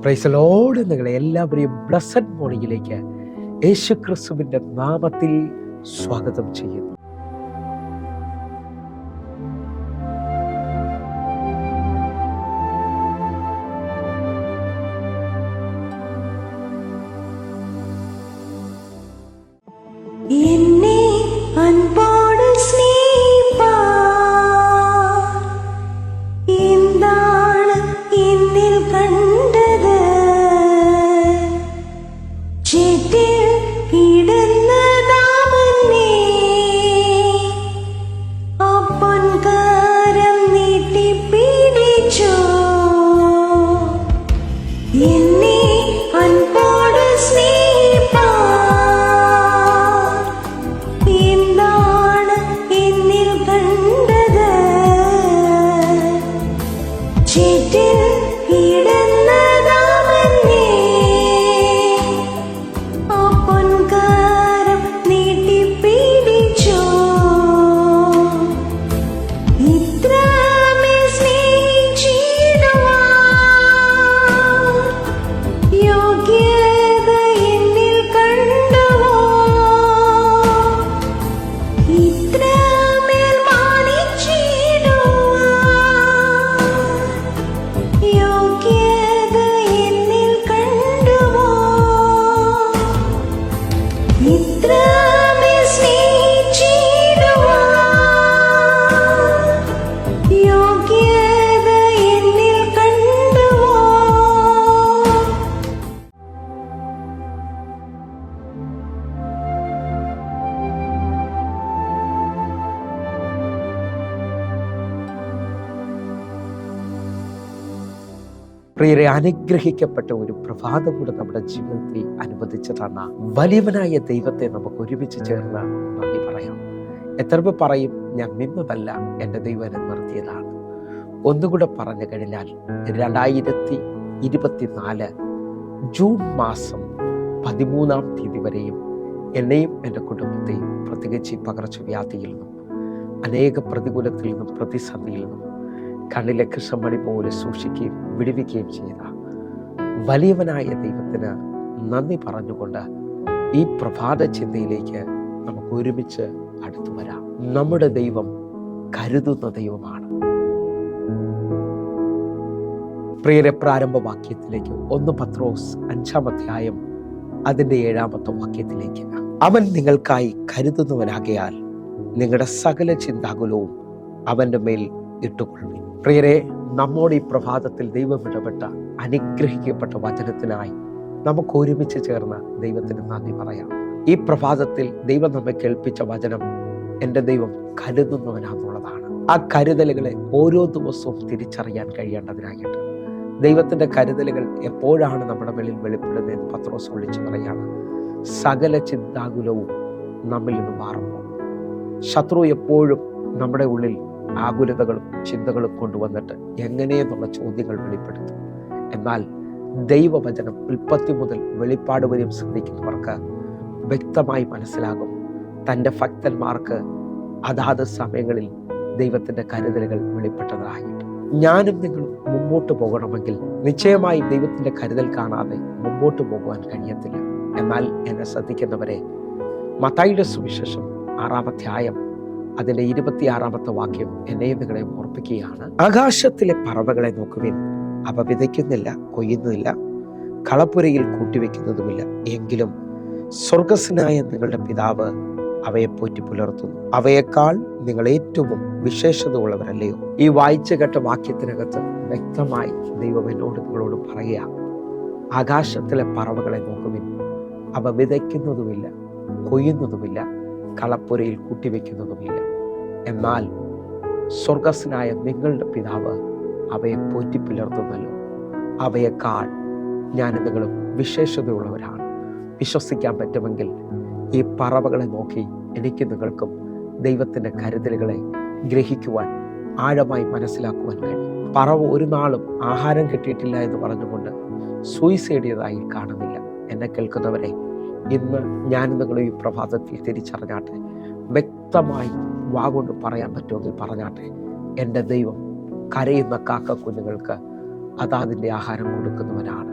Praise Lord. നിങ്ങളെ എല്ലാവരെയും blessed മോർണിംഗിലേക്ക് യേശുക്രിസ്തുവിന്റെ നാമത്തിൽ സ്വാഗതം ചെയ്യുന്നു. എന്നെ അൻപോട് സ്നേഹിപ്പാൻ എന്താണ് എന്നിൽ കണ്ടത്? ചേറ്റിൽ കിടന്നതാമന്നേ ആ പൊൻകരം നീട്ടിപ്പിടിച്ചോ. എന്നെ അൻപോട് സ്നേഹിപ്പാൻ എന്താണ് എന്നിൽ കണ്ടത്? ചേറ്റിൽ കിടന്നതാമന്നേ ആ പൊൻകരം നീട്ടിപ്പിടിച്ചോ. ഇത്രമേൽ സ്നേഹിച്ചിടുവാൻ യോഗ്യത എന്നിൽ കണ്ടുവോ? ഇത്രമേൽ മാനിച്ചിടുവാൻ യോഗ്യത എന്നിൽ കണ്ടുവോ? ഇത്രമേൽ സ്നേഹിച്ചിടുവാൻ യോഗ്യത എന്നിൽ കണ്ടുവോ? പ്രിയരെ, അനുഗ്രഹിക്കപ്പെട്ട ഒരു പ്രഭാതം കൂടെ നമ്മുടെ ജീവിതത്തിൽ അനുവദിച്ചു തന്ന വലിയവനായ ദൈവത്തെ നമുക്ക് ഒരുമിച്ച് ചേർന്ന് നന്ദി പറയാം. എത്ര പേർ പറയും, ഞാൻ നിന്നതല്ല, എൻ്റെ ദൈവം എന്നെ നിർത്തിയതാണ്? ഒന്നുകൂടെ പറഞ്ഞു കഴിഞ്ഞാൽ 2024 ജൂൺ മാസം 13-ാം തീയതി വരെയും എന്നെയും എൻ്റെ കുടുംബത്തെയും പ്രത്യേകിച്ച് ഈ പകർച്ചവ്യാധിയിൽ നിന്നും അനേക പ്രതികൂലത്തിൽ നിന്നും പ്രതിസന്ധിയിൽ നിന്നും കണ്ണിലെ കൃഷ്ണമണി പോലെ സൂക്ഷിക്കുകയും വിടുവിക്കുകയും ചെയ്ത വലിയവനായ ദൈവത്തിന് നന്ദി പറഞ്ഞുകൊണ്ട് ഈ പ്രഭാത ചിന്തയിലേക്ക് നമുക്ക് ഒരുമിച്ച് അടുത്തു വരാം. നമ്മുടെ ദൈവം കരുതുന്ന ദൈവമാണ്. പ്രിയരെ, പ്രാരംഭവാക്യത്തിലേക്ക് 1 പത്രോസ് 5-ാം അധ്യായം അതിൻ്റെ 7-ാമത്തെ വാക്യത്തിലേക്ക്. അവൻ നിങ്ങൾക്കായി കരുതുന്നവനാകയാൽ നിങ്ങളുടെ സകല ചിന്താകുലവും അവൻ്റെ മേൽ ഇട്ടുകൊള്ളുവിൻ. പ്രിയരെ, നമ്മോട് ഈ പ്രഭാതത്തിൽ ദൈവം ഇടപെട്ട അനുഗ്രഹിക്കപ്പെട്ട വചനത്തിനായി നമുക്ക് ഒരുമിച്ച് ചേർന്ന് ദൈവത്തിന് നന്ദി പറയാം. ഈ പ്രഭാതത്തിൽ ദൈവം നമ്മെ കേൾപ്പിച്ച വചനം എൻ്റെ ദൈവം കരുതുന്നവനാണെന്നുള്ളതാണ്. ആ കരുതലുകളെ ഓരോ ദിവസവും തിരിച്ചറിയാൻ കഴിയേണ്ടതിനായിട്ട് ദൈവത്തിൻ്റെ കരുതലുകൾ എപ്പോഴാണ് നമ്മുടെ മേലിൽ വെളിപ്പെടുന്നതെന്ന് പത്രോസ് വിളിച്ചു പറയാണ്. സകല ചിന്താകുലവും നമ്മിൽ നിന്ന് മാറുമ്പോൾ ശത്രു എപ്പോഴും നമ്മുടെ ഉള്ളിൽ ആകുലതകളും ചിന്തകളും കൊണ്ടുവന്നിട്ട് എങ്ങനെയെന്നുള്ള ചോദ്യങ്ങൾ വെളിപ്പെടുത്തും. എന്നാൽ ദൈവവചനം ഉൽപ്പത്തി മുതൽ വെളിപ്പാട് വരെയും ശ്രദ്ധിക്കുന്നവർക്ക് വ്യക്തമായി മനസ്സിലാകും, തൻ്റെ ഭക്തന്മാർക്ക് അതാത് സമയങ്ങളിൽ ദൈവത്തിൻ്റെ കരുതലുകൾ വെളിപ്പെട്ടതായിട്ട്. ഞാനും നിങ്ങളും മുമ്പോട്ട് പോകണമെങ്കിൽ നിശ്ചയമായി ദൈവത്തിൻ്റെ കരുതൽ കാണാതെ മുമ്പോട്ട് പോകുവാൻ കഴിയത്തില്ല. എന്നാൽ എന്നെ ശ്രദ്ധിക്കുന്നവരെ, മത്തായിയുടെ സുവിശേഷം 6-ാം അധ്യായം അതിൻ്റെ 26-ാമത്തെ വാക്യം എന്നെയും നിങ്ങളെയും ഓർപ്പിക്കുകയാണ്. ആകാശത്തിലെ പറവകളെ നോക്കുവിൻ, അവ വിതയ്ക്കുന്നില്ല, കൊയ്യുന്നില്ല, കളപ്പുരയിൽ കൂട്ടിവെക്കുന്നതുമില്ല, എങ്കിലും സ്വർഗസ്വനായ നിങ്ങളുടെ പിതാവ് അവയെ പോറ്റി പുലർത്തുന്നു. അവയേക്കാൾ നിങ്ങൾ ഏറ്റവും വിശേഷത ഉള്ളവരല്ലയോ? ഈ വായിച്ചു കേട്ട വാക്യത്തിനകത്ത് വ്യക്തമായി ദൈവം എന്നോട് നിങ്ങളോട് പറയുക, ആകാശത്തിലെ പറവകളെ നോക്കുവിൻ, അവ വിതയ്ക്കുന്നതുമില്ല, കൊയ്യുന്നതുമില്ല, കളപ്പുരയിൽ കൂട്ടിവെക്കുന്നതുമില്ല, എന്നാൽ സ്വർഗസ്വനായ നിങ്ങളുടെ പിതാവ് അവയെ പോറ്റി പുലർത്തുന്നല്ലോ. അവയേക്കാൾ ഞാൻ നിങ്ങളും വിശേഷതയുള്ളവരാണ്. വിശ്വസിക്കാൻ പറ്റുമെങ്കിൽ ഈ പറവകളെ നോക്കി എനിക്ക് നിങ്ങൾക്കും ദൈവത്തിൻ്റെ കരുതലുകളെ ഗ്രഹിക്കുവാൻ, ആഴമായി മനസ്സിലാക്കുവാൻ കഴിയും. പറവ ഒരു നാളും ആഹാരം കിട്ടിയിട്ടില്ല എന്ന് പറഞ്ഞുകൊണ്ട് സൂയിസൈഡ് ചെയ്തതായി കാണുന്നില്ല. എന്നെ കേൾക്കുന്നവരെ, ഇന്ന് ഞാൻ നിങ്ങൾ ഈ പ്രഭാതത്തിൽ തിരിച്ചറിഞ്ഞാട്ടെ, വ്യക്തമായി വാഗൊണ്ട് പറയാൻ പറ്റുമെങ്കിൽ പറഞ്ഞാട്ടെ, എൻ്റെ ദൈവം കരയുന്ന കാക്ക കുഞ്ഞുങ്ങൾക്ക് അതാതിൻ്റെ ആഹാരം കൊടുക്കുന്നവനാണ്.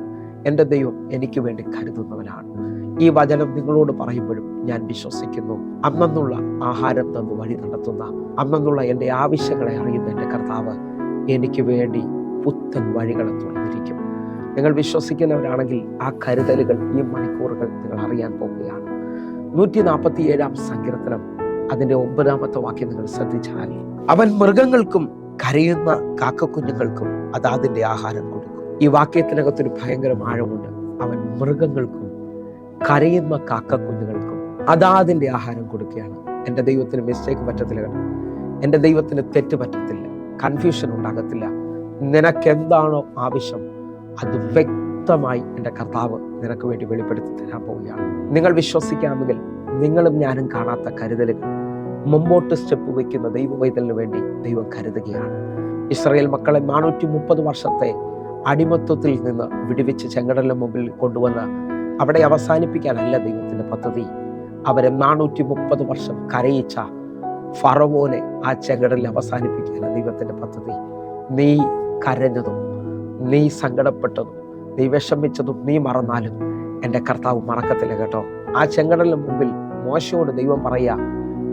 എൻ്റെ ദൈവം എനിക്ക് വേണ്ടി കരുതുന്നവനാണ്. ഈ വചനം നിങ്ങളോട് പറയുമ്പോഴും ഞാൻ വിശ്വസിക്കുന്നു, അന്നുള്ള ആഹാരം തന്നു വഴി നടത്തുന്ന, അന്നുള്ള എൻ്റെ ആവശ്യങ്ങളെ അറിയുന്ന എൻ്റെ കർത്താവ് എനിക്ക് വേണ്ടി പുത്തൻ വഴികളെ തുറന്നിരിക്കും. നിങ്ങൾ വിശ്വസിക്കുന്നവരാണെങ്കിൽ ആ കരുതലുകൾ, ഈ മണിക്കൂറുകൾ നിങ്ങൾ അറിയാൻ പോകുകയാണ്. 147 സങ്കീർത്തനം അതിൻ്റെ 9 വാക്യം നിങ്ങൾ ശ്രദ്ധിച്ചാൽ, അവൻ മൃഗങ്ങൾക്കും കരയുന്ന കാക്കക്കുഞ്ഞുങ്ങൾക്കും അതാതിൻ്റെ ആഹാരം കൊടുക്കും. ഈ വാക്യത്തിനകത്തൊരു ഭയങ്കര ആഴമുണ്ട്. അവൻ മൃഗങ്ങൾക്കും കരയുന്ന കാക്കക്കുഞ്ഞുങ്ങൾക്കും അതാതിൻ്റെ ആഹാരം കൊടുക്കുകയാണ്. എൻ്റെ ദൈവത്തിന് മിസ്റ്റേക്ക് പറ്റത്തില്ല കേട്ടോ. എൻ്റെ ദൈവത്തിന് തെറ്റ് പറ്റത്തില്ല, കൺഫ്യൂഷൻ ഉണ്ടാകത്തില്ല. നിനക്കെന്താണോ ആവശ്യം അത് വ്യക്തമായി എൻ്റെ കർത്താവ് നിനക്ക് വേണ്ടി വെളിപ്പെടുത്തി തരാൻ പോവുകയാണ്. നിങ്ങൾ വിശ്വസിക്കാമെങ്കിൽ നിങ്ങളും ഞാനും കാണാത്ത കരുതലുകൾ മുമ്പോട്ട് സ്റ്റെപ്പ് വയ്ക്കുന്ന ദൈവവൈതലിന് വേണ്ടി ദൈവം കരുതുകയാണ്. ഇസ്രായേൽ മക്കളെ 430 വർഷത്തെ അടിമത്വത്തിൽ നിന്ന് വിടുവിച്ച് ചെങ്കടലിന് മുമ്പിൽ കൊണ്ടുവന്ന് അവിടെ അവസാനിപ്പിക്കാനല്ല ദൈവത്തിൻ്റെ പദ്ധതി. അവരെ 430 വർഷം കരയിച്ച ഫറവോനെ ആ ചെങ്കടലിൽ അവസാനിപ്പിക്കാനാണ് ദൈവത്തിൻ്റെ പദ്ധതി. നീ കരഞ്ഞതും നീ സങ്കടപ്പെട്ടതും നീ വിഷമിച്ചതും നീ മറന്നാലും എൻ്റെ കർത്താവ് മറക്കത്തില്ല കേട്ടോ. ആ ചെങ്കടലിന് മുമ്പിൽ മോശയോട് ദൈവം പറയുക,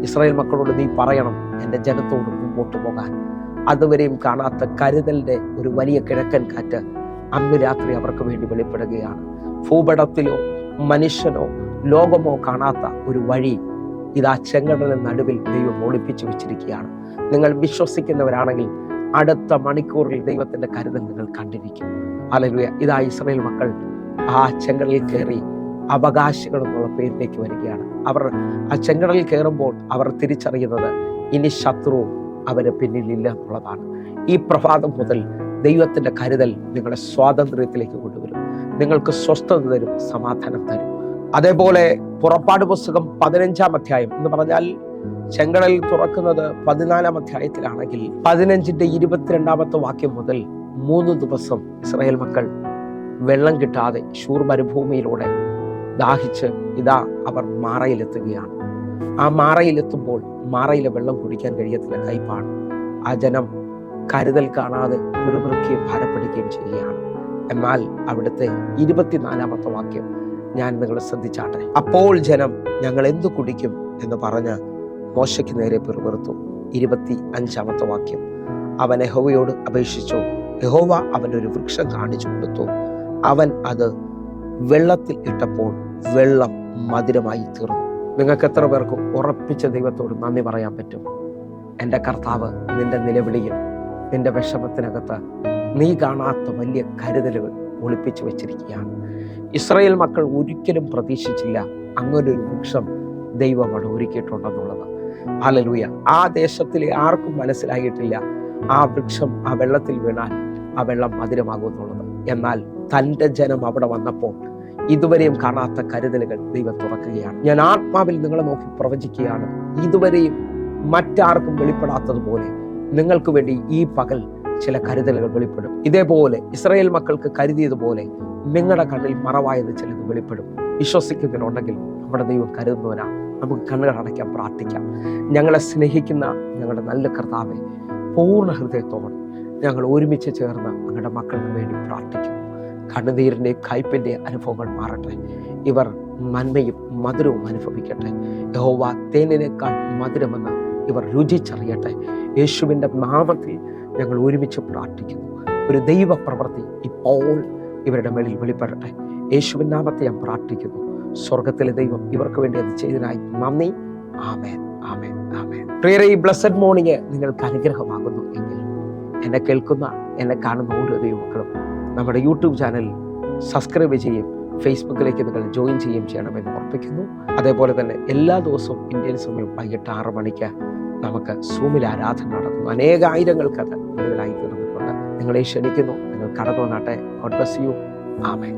ഇസ്രായേൽ മക്കളോട് നീ പറയണം എൻ്റെ ജനത്തോട് മുമ്പോട്ട് പോകാൻ. അതുവരെയും കാണാത്ത കരുതലിൻ്റെ ഒരു വലിയ കിഴക്കൻ കാറ്റ് അന്ന് രാത്രി അവർക്ക് വേണ്ടി വെളിപ്പെടുകയാണ്. ഭൂപടത്തിലോ മനുഷ്യനോ ലോകമോ കാണാത്ത ഒരു വഴി ഇതാ ചെങ്കടലിന് നടുവിൽ ദൈവം ഒളിപ്പിച്ചു വെച്ചിരിക്കുകയാണ്. നിങ്ങൾ വിശ്വസിക്കുന്നവരാണെങ്കിൽ അടുത്ത മണിക്കൂറിൽ ദൈവത്തിന്റെ കരുതൽ നിങ്ങൾ കണ്ടിരിക്കും. ഹല്ലേലൂയ. ഇതാ ഇസ്രായേൽ മക്കൾ ആ ചെങ്കടലിൽ കയറി അവകാശികൾ എന്നുള്ള പേരിലേക്ക് വരികയാണ്. അവർ ആ ചെങ്കടലിൽ കയറുമ്പോൾ അവർ തിരിച്ചറിയുന്നത് ഇനി ശത്രു അവരെ പിന്നിലില്ല എന്നുള്ളതാണ്. ഈ പ്രഭാതം മുതൽ ദൈവത്തിന്റെ കരുതൽ നിങ്ങളെ സ്വാതന്ത്ര്യത്തിലേക്ക് കൊണ്ടുവരും, നിങ്ങൾക്ക് സ്വസ്ഥത തരും, സമാധാനം തരും. അതേപോലെ പുറപ്പാട് പുസ്തകം 15 അധ്യായം എന്ന് പറഞ്ഞാൽ ചെങ്കടൽ തുറക്കുന്നത് 14 അധ്യായത്തിലാണെങ്കിൽ 15ന്റെ 22 വാക്യം മുതൽ 3 ദിവസം ഇസ്രായേൽ മക്കൾ വെള്ളം കിട്ടാതെ ശൂർ മരുഭൂമിയിലൂടെ ദാഹിച്ച് ഇതാ അവർ മാറയിലെത്തുകയാണ്. ആ മാറയിലെത്തുമ്പോൾ മാറയിലെ വെള്ളം കുടിക്കാൻ കഴിയത്തില്ല, കൈപ്പാണ്. ആ ജനം കരുതൽ കാണാതെ പിറുപിറുക്കുകയും ഭാരപ്പെടുകയും ചെയ്യുകയാണ്. എന്നാൽ അവിടുത്തെ 24 വാക്യം ഞാൻ നിങ്ങളെ ശ്രദ്ധിച്ചാട്ടെ. അപ്പോൾ ജനം ഞങ്ങൾ എന്തു കുടിക്കും എന്ന് പറഞ്ഞ് മോശയ്ക്ക് നേരെ പിറുപിറുത്തു. 25 വാക്യം, അവൻ യഹോവയോട് അപേക്ഷിച്ചു. യഹോവ അവനൊരു വൃക്ഷം കാണിച്ചു കൊടുത്തു. അവൻ അത് വെള്ളത്തിൽ ഇട്ടപ്പോൾ വെള്ളം മധുരമായി തീർന്നു. നിങ്ങൾക്ക് എത്ര പേർക്ക് ഉറപ്പിച്ച ദൈവത്തോട് നന്ദി പറയാൻ പറ്റും? എൻ്റെ കർത്താവ് നിന്റെ നിലവിളിയിൽ, നിന്റെ വിഷമത്തിനകത്ത് നീ കാണാത്ത വലിയ കരുതലുകൾ ഒളിപ്പിച്ചു വെച്ചിരിക്കുകയാണ്. ഇസ്രായേൽ മക്കൾ ഒരിക്കലും പ്രതീക്ഷിച്ചില്ല അങ്ങനൊരു വൃക്ഷം ദൈവം അവിടെ ഒരുക്കിയിട്ടുണ്ടെന്നുള്ളത്. ഹല്ലേലൂയ. ആ ദേശത്തിലെ ആർക്കും മനസ്സിലായിട്ടില്ല ആ വൃക്ഷം ആ വെള്ളത്തിൽ വീണാൽ ആ വെള്ളം മധുരമാകുമെന്നുള്ളത്. എന്നാൽ തൻ്റെ ജനം അവിടെ വന്നപ്പോൾ ഇതുവരെയും കാണാത്ത കരുതലുകൾ ദൈവം തുറക്കുകയാണ്. ഞാൻ ആത്മാവിൽ നിങ്ങളെ നോക്കി പ്രവചിക്കുകയാണ്, ഇതുവരെയും മറ്റാർക്കും വെളിപ്പെടാത്തതുപോലെ നിങ്ങൾക്ക് വേണ്ടി ഈ പകൽ ചില കരുതലുകൾ വെളിപ്പെടും. ഇതേപോലെ ഇസ്രായേൽ മക്കൾക്ക് കരുതിയതുപോലെ നിങ്ങളുടെ കണ്ണിൽ മറവായത് ചിലത് വെളിപ്പെടും. വിശ്വസിക്കുന്നതിനുണ്ടെങ്കിൽ നമ്മുടെ ദൈവം കരുതുന്നവനാ. നമുക്ക് കണ്ണുകൾ അടയ്ക്കാൻ പ്രാർത്ഥിക്കാം. ഞങ്ങളെ സ്നേഹിക്കുന്ന ഞങ്ങളുടെ നല്ല കർത്താവെ, പൂർണ്ണ ഹൃദയത്തോടെ ഞങ്ങൾ ഒരുമിച്ച് ചേർന്ന് ഞങ്ങളുടെ മക്കൾക്ക് വേണ്ടി പ്രാർത്ഥിക്കുന്നു. കണ്ണുനീരിൻ്റെയും കയ്പിൻ്റെ അനുഭവങ്ങൾ മാറട്ടെ. ഇവർ നന്മയും മധുരവും അനുഭവിക്കട്ടെ. യഹോവ തേനിനേക്കാൾ മധുരമെന്ന് ഇവർ രുചിച്ചറിയട്ടെ. യേശുവിൻ്റെ നാമത്തിൽ ഞങ്ങൾ ഒരുമിച്ച് പ്രാർത്ഥിക്കുന്നു. ഒരു ദൈവ പ്രവൃത്തി ഇപ്പോൾ ഇവരുടെ മേളിൽ വെളിപ്പെടട്ടെ. യേശുവിൻ നാമത്തെ ഞാൻ പ്രാർത്ഥിക്കുന്നു. സ്വർഗത്തിലെ ദൈവം ഇവർക്ക് വേണ്ടി അത് ചെയ്തതിനായി നന്ദി. ആമേൻ, ആമേൻ, ആമേൻ. പ്രിയരേ, ഈ ബ്ലെസ്സഡ് മോർണിംഗ് നിങ്ങൾക്ക് അനുഗ്രഹമാകുന്നു എങ്കിൽ എന്നെ കേൾക്കുന്ന, എന്നെ കാണുന്ന ഓരോ ദൈവമക്കളും നമ്മുടെ യൂട്യൂബ് ചാനൽ സബ്സ്ക്രൈബ് ചെയ്യും, ഫേസ്ബുക്കിലേക്ക് നിങ്ങൾ ജോയിൻ ചെയ്യുകയും ചെയ്യണമെന്ന് ഓർപ്പിക്കുന്നു. അതേപോലെ തന്നെ എല്ലാ ദിവസവും ഇന്ത്യൻ സമയം വൈകിട്ട് 6 മണിക്ക് നമുക്ക് സൂമിൽ ആരാധന നടത്തുന്നു. അനേകായിരങ്ങൾക്ക് അത് കൂടുതലായി തീർന്നിട്ടുണ്ട്. നിങ്ങളെ ക്ഷണിക്കുന്നു. നിങ്ങൾ കടന്നു വന്നാട്ടെ. God bless you. ആമേൻ.